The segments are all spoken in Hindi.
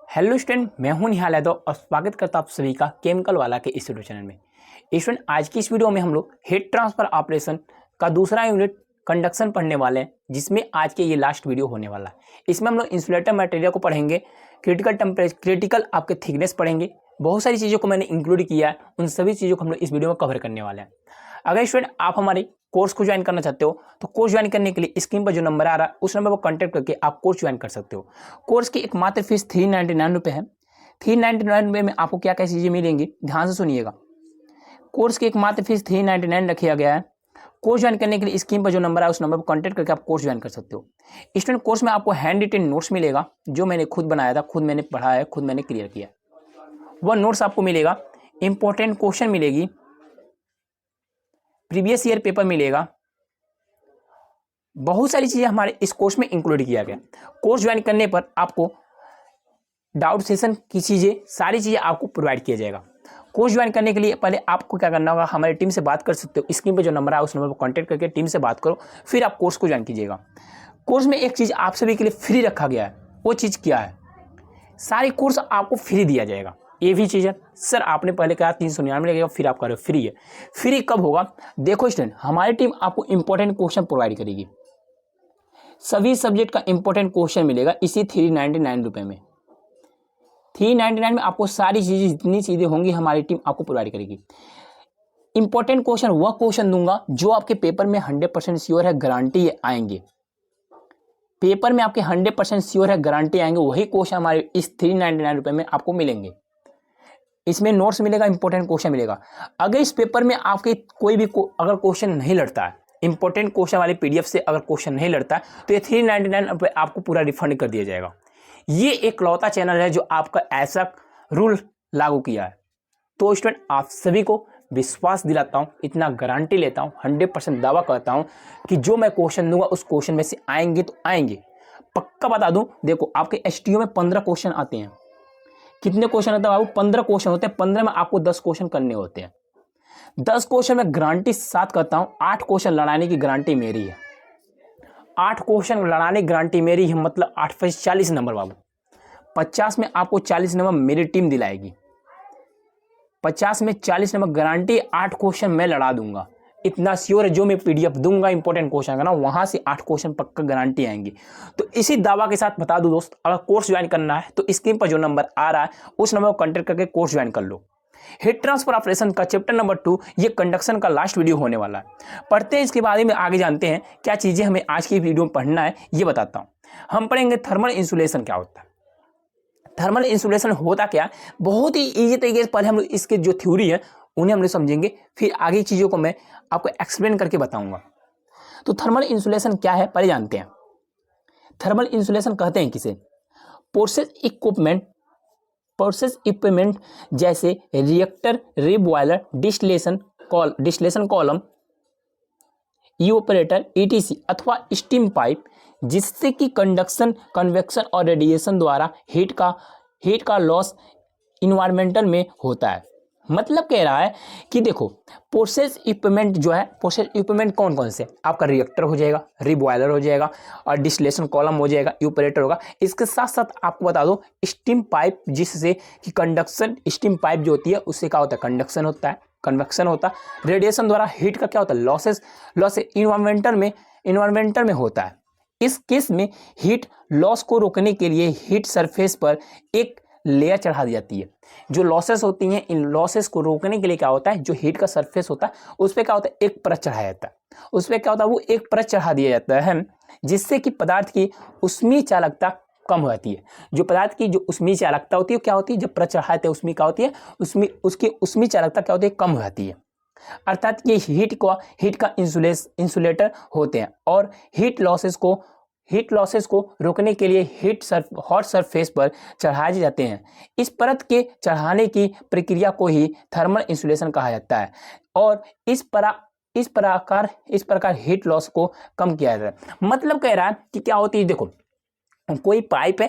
हेलो स्टूडेंट, मैं हूं निहाल यादव और स्वागत करता हूं आप सभी का केमिकल वाला के इस वीडियो चैनल में। स्टूडेंट, आज की इस वीडियो में हम लोग हीट ट्रांसफर ऑपरेशन का दूसरा यूनिट कंडक्शन पढ़ने वाले हैं, जिसमें आज के ये लास्ट वीडियो होने वाला है। इसमें हम लोग इंसुलेटर मटेरियल को पढ़ेंगे, क्रिटिकल टेम्परेचर, क्रिटिकल आपके थिकनेस पढ़ेंगे। बहुत सारी चीज़ों को मैंने इंक्लूड किया है, उन सभी चीज़ों को हम लोग इस वीडियो में कवर करने वाले हैं। अगर स्टूडेंट आप हमारे कोर्स को ज्वाइन करना चाहते हो तो कोर्स ज्वाइन करने के लिए स्क्रीन पर जो नंबर आ रहा है उस नंबर को कॉन्टैक्ट करके आप कोर्स ज्वाइन कर सकते हो। कोर्स की एकमात्र फीस 399 रुपये है। 399 रुपये में आपको क्या क्या चीज़ें मिलेंगी, ध्यान से सुनिएगा। कोर्स की एकमात्र फीस 399 रखा गया है। कोर्स ज्वाइन करने के लिए स्क्रीन पर जो नंबर है उस नंबर पर कॉन्टैक्ट करके आप कोर्स ज्वाइन कर सकते हो। स्टूडेंट, कोर्स में आपको हैंड रिटेन नोट्स मिलेगा, जो मैंने खुद बनाया था, खुद मैंने पढ़ा है, खुद मैंने क्लियर किया। वह नोट्स आपको मिलेगा, इंपॉर्टेंट क्वेश्चन मिलेगी, प्रीवियस ईयर पेपर मिलेगा, बहुत सारी चीज़ें हमारे इस कोर्स में इंक्लूड किया गया। कोर्स ज्वाइन करने पर आपको डाउट सेशन की चीज़ें, सारी चीज़ें आपको प्रोवाइड किया जाएगा। कोर्स ज्वाइन करने के लिए पहले आपको क्या करना होगा, हमारी टीम से बात कर सकते हो। स्क्रीन पे जो नंबर है उस नंबर पर कॉन्टैक्ट करके टीम से बात करो, फिर आप कोर्स को ज्वाइन कीजिएगा। कोर्स में एक चीज़ आप सभी के लिए फ्री रखा गया है, वो चीज़ क्या है, सारी कोर्स आपको फ्री दिया जाएगा। ये भी चीज़ है, सर आपने पहले कहा 399 लगेगा, फिर आप कह रहे हो फ्री है। फ्री कब होगा? देखो स्टूडेंट, हमारी टीम आपको इंपॉर्टेंट क्वेश्चन प्रोवाइड करेगी। सभी सब्जेक्ट का इंपॉर्टेंट क्वेश्चन मिलेगा इसी 399 रुपये में। 399 में आपको सारी चीज़ें, जितनी चीज़ें होंगी हमारी टीम आपको प्रोवाइड करेगी। इंपॉर्टेंट क्वेश्चन वह क्वेश्चन दूंगा जो आपके पेपर में 100% श्योर है, गारंटी आएंगे। पेपर में आपके 100% श्योर है, गारंटी आएंगे, वही क्वेश्चन हमारे इस 399 रुपये में आपको मिलेंगे। इसमें नोट्स मिलेगा, इंपॉर्टेंट क्वेश्चन मिलेगा। अगर इस पेपर में आपके कोई भी अगर क्वेश्चन नहीं लड़ता है, इंपॉर्टेंट क्वेश्चन वाले पीडीएफ से अगर क्वेश्चन नहीं लड़ता है, तो ये 399 रुपये आपको पूरा रिफंड कर दिया जाएगा। ये एक लौता चैनल है जो आपका ऐसा रूल लागू किया है। तो स्टूडेंट, आप सभी को विश्वास दिलाता हूँ, इतना गारंटी लेता हूँ, 100% दावा करता हूँ कि जो मैं क्वेश्चन दूंगा उस क्वेश्चन में से आएंगे तो आएंगे। पक्का बता दूं, देखो आपके एसटीओ में 15 क्वेश्चन आते हैं। कितने क्वेश्चन होते हैं बाबू? 15 क्वेश्चन होते हैं। 15 में आपको 10 क्वेश्चन करने होते हैं। 10 क्वेश्चन में गारंटी साथ करता हूँ, 8 क्वेश्चन लड़ाने की गारंटी मेरी है। 8 क्वेश्चन लड़ाने की गारंटी मेरी है, मतलब 8 पे 40 नंबर बाबू। 50 में आपको 40 नंबर मेरी टीम दिलाएगी। 50 में 40 नंबर गारंटी, 8 क्वेश्चन मैं लड़ा दूंगा, इतना श्योर है। जो मैं पीडीएफ दूंगा इंपॉर्टेंट क्वेश्चन का ना, वहां से 8 क्वेश्चन पक्का गारंटी आएंगी। तो इसी दावा के साथ बता दूं दोस्त, अगर कोर्स ज्वाइन करना है तो स्क्रीन पर जो नंबर आ रहा है उस नंबर को कॉन्टैक्ट करके कोर्स ज्वाइन कर लो। हीट ट्रांसफर ऑपरेशन का चैप्टर नंबर 2, ये कंडक्शन का लास्ट वीडियो होने वाला है। पढ़ते हैं, इसके बारे में आगे जानते हैं क्या चीजें हमें आज की वीडियो में पढ़ना है, ये बताता हूं। हम पढ़ेंगे थर्मल इंसुलेशन क्या होता है। थर्मल इंसुलेशन होता क्या, बहुत ही ईजी तरीके से पहले हम लोग इसके जो थ्योरी है उन्हें हम लोग समझेंगे, फिर आगे चीज़ों को मैं आपको एक्सप्लेन करके बताऊंगा। तो थर्मल इंसुलेशन क्या है पहले जानते हैं। थर्मल इंसुलेशन कहते हैं किसे? प्रोसेस इक्विपमेंट जैसे reactor, reboiler, distillation column, evaporator, ETC अथवा स्टीम पाइप, जिससे कि कंडक्शन, कन्वेक्शन और रेडिएशन द्वारा हीट का लॉस इन्वायरमेंटल में होता है। मतलब कह रहा है कि देखो, प्रोसेस इक्विपमेंट जो है, प्रोसेस इक्विपमेंट कौन कौन से? आपका रिएक्टर हो जाएगा, रीबॉयलर हो जाएगा और डिस्टिलेशन कॉलम हो जाएगा, इवेपोरेटर होगा। इसके साथ साथ आपको बता दो स्टीम पाइप, जिससे कि कंडक्शन, स्टीम पाइप जो होती है उससे क्या होता है, कंडक्शन होता है, कन्वेक्शन होता है। रेडिएशन द्वारा हीट का क्या होता है, लॉस इन्वायरमेंटल में होता है। इस केस में हीट लॉस को रोकने के लिए हीट सरफेस पर एक लेयर चढ़ा दी जाती है। जो लॉसेस होती हैं, इन लॉसेस को रोकने के लिए क्या होता है, जो हीट का सरफेस होता है उस पर क्या होता है, एक परत चढ़ाया जाता है। उस पर क्या होता है, वो एक परत चढ़ा दिया जाता है, जिससे कि पदार्थ की ऊष्मीय चालकता कम हो जाती है। जो पदार्थ की जो ऊष्मीय चालकता होती है क्या होती है, जब परत चढ़ाते हैं उसमें क्या होती है, उसकी ऊष्मीय चालकता क्या होती है, कम हो जाती है। अर्थात ये हीट का इंसुलेटर होते हैं। और हीट लॉसेस को रोकने के लिए हॉट सरफेस पर चढ़ाए जाते हैं। इस परत के चढ़ाने की प्रक्रिया को ही थर्मल इंसुलेशन कहा जाता है। और इस प्रकार हीट लॉस को कम किया जाता है। मतलब कह रहा है कि क्या होती है, देखो कोई पाइप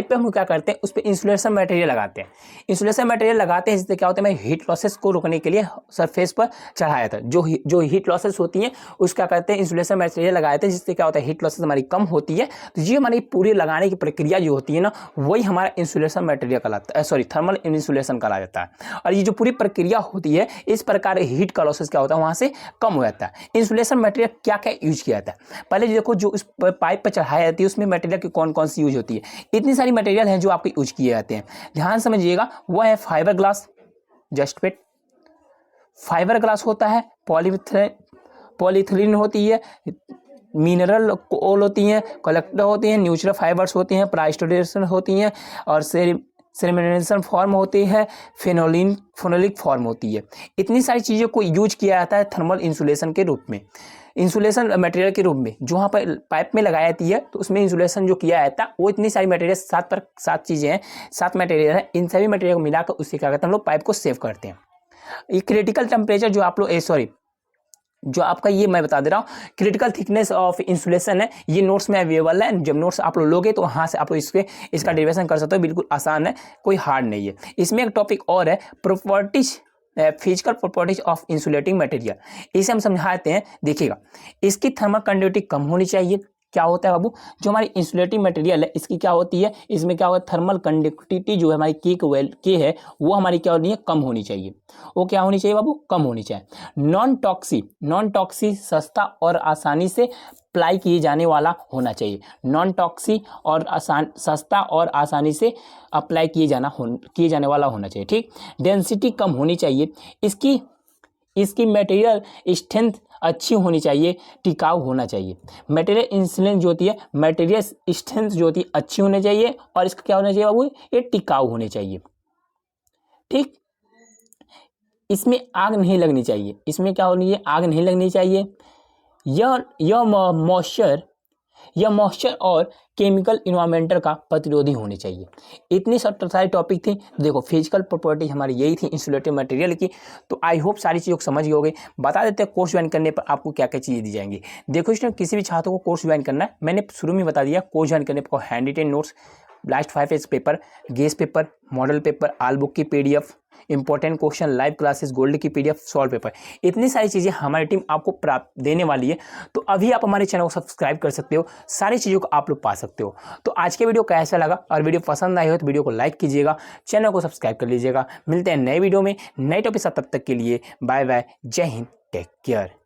पे हम क्या करते हैं, उस पर इंसुलेशन मटेरियल लगाते हैं। इंसुलेशन मटेरियल लगाते हैं जिससे क्या होता है, हमें हीट लॉसेस को रोकने के लिए सरफेस पर चढ़ाया था। जो हीट लॉसेस होती हैं उसका कहते हैं इंसुलेशन मटेरियल लगाए थे, जिससे क्या होता है हीट लॉसेस हमारी कम होती है। तो ये हमारी पूरी लगाने की प्रक्रिया जो होती है ना, वही हमारा इंसुलेशन मटेरियल कहलाता है, सॉरी थर्मल इंसुलेशन कहा जाता है। और ये जो पूरी प्रक्रिया होती है, इस प्रकार हीट का लॉसेस क्या होता है वहाँ से कम हो जाता है। इंसुलेशन मटेरियल क्या क्या यूज किया जाता है, पहले देखो जो इस पाइप पर चढ़ाई जाती है उसमें मटेरियल की कौन कौन सी यूज होती है। इतनी सारी मटेरियल हैं जो आपके यूज किए जाते हैं, ध्यान समझिएगा। वो है fibre glass, just wait, fibre glass होता है, पॉलीथिलीन होती है, मिनरल ओल होती हैं, कलेक्टर होती हैं, न्यूट्रल फाइबर्स होती हैं, प्राइस्टोडेशन होती हैं, और सेरेमिनेशन फॉर्म होती है, फेनोलिक फॉर्म होती है। इतनी सारी चीज़ों को यूज किया जाता है थर्मल इंसुलेशन के रूप में, इंसुलेशन मटेरियल के रूप में। जो वहाँ पर पाइप में लगाई जाती है तो उसमें इंसुलेशन जो किया जाता है, वो इतनी सारी मटेरियल 7 चीज़ें हैं, 7 मटेरियल हैं। इन सभी मटेरियल को मिलाकर उससे क्या करते हैं, हम लोग पाइप को सेव करते हैं। ये क्रिटिकल टेम्परेचर जो आप लोग जो आपका ये मैं बता दे रहा हूँ, क्रिटिकल थिकनेस ऑफ इंसुलेशन है, ये नोट्स में अवेलेबल है। जब नोट्स आप लोग लोगे तो वहाँ से आप लोग इसका डेरिवेशन कर सकते हो, बिल्कुल आसान है, कोई हार्ड नहीं है। इसमें एक टॉपिक और है, properties, physical properties of insulating material. इसे हम समझाते हैं, देखिएगा। इसकी थर्मल कंडक्टिविटी कम होनी चाहिए। क्या होता है बाबू, जो हमारी इंसुलेटिंग मटेरियल है इसकी क्या होती है, इसमें क्या होता है, थर्मल कंडक्टिविटी जो है हमारी के है, वो हमारी क्या होनी है, कम होनी चाहिए। वो क्या होनी चाहिए बाबू, कम होनी चाहिए। नॉन टॉक्सी सस्ता और आसानी से अप्लाई किए जाने वाला होना चाहिए। नॉन टॉक्सी और सस्ता और आसानी से अप्लाई किए जाने वाला होना चाहिए। ठीक, डेंसिटी कम होनी चाहिए। इसकी मटेरियल स्ट्रेंथ अच्छी होनी चाहिए, टिकाऊ होना चाहिए। मटेरियल इंसुलेशन जो होती है, मटेरियल स्ट्रेंथ जो होती है अच्छी होनी चाहिए, और इसका क्या होना चाहिए बाबू, ये टिकाऊ होनी चाहिए। ठीक, इसमें आग नहीं लगनी चाहिए। इसमें क्या होनी है, आग नहीं लगनी चाहिए। यह मॉइस्चर और केमिकल इन्वायरमेंटल का प्रतिरोधी होनी चाहिए। इतनी सारी टॉपिक थी। देखो, फिजिकल प्रॉपर्टी हमारी यही थी इंसुलेटिंग मटेरियल की। तो आई होप सारी चीज़ों को समझ गए होगे। बता देते हैं कोर्स ज्वाइन करने पर आपको क्या क्या चीज़ें दी जाएंगी। देखो स्टूडेंट, किसी भी छात्र को कोर्स ज्वाइन करना है, मैंने शुरू में बता दिया, कोर्स ज्वाइन करने पर hand written notes, last 5 page paper, guess paper, model paper, all book की PDF, important question, live classes, gold की PDF, सॉल्व पेपर, इतनी सारी चीज़ें हमारी टीम आपको प्राप्त देने वाली है। तो अभी आप हमारे चैनल को सब्सक्राइब कर सकते हो, सारी चीज़ों को आप लोग पा सकते हो। तो आज के वीडियो कैसा लगा, और वीडियो पसंद आई हो तो वीडियो को लाइक कीजिएगा, चैनल को सब्सक्राइब कर लीजिएगा। मिलते हैं नए वीडियो में नए टॉपिक साथ, तब तक के लिए बाय बाय, जय हिंद, टेक केयर।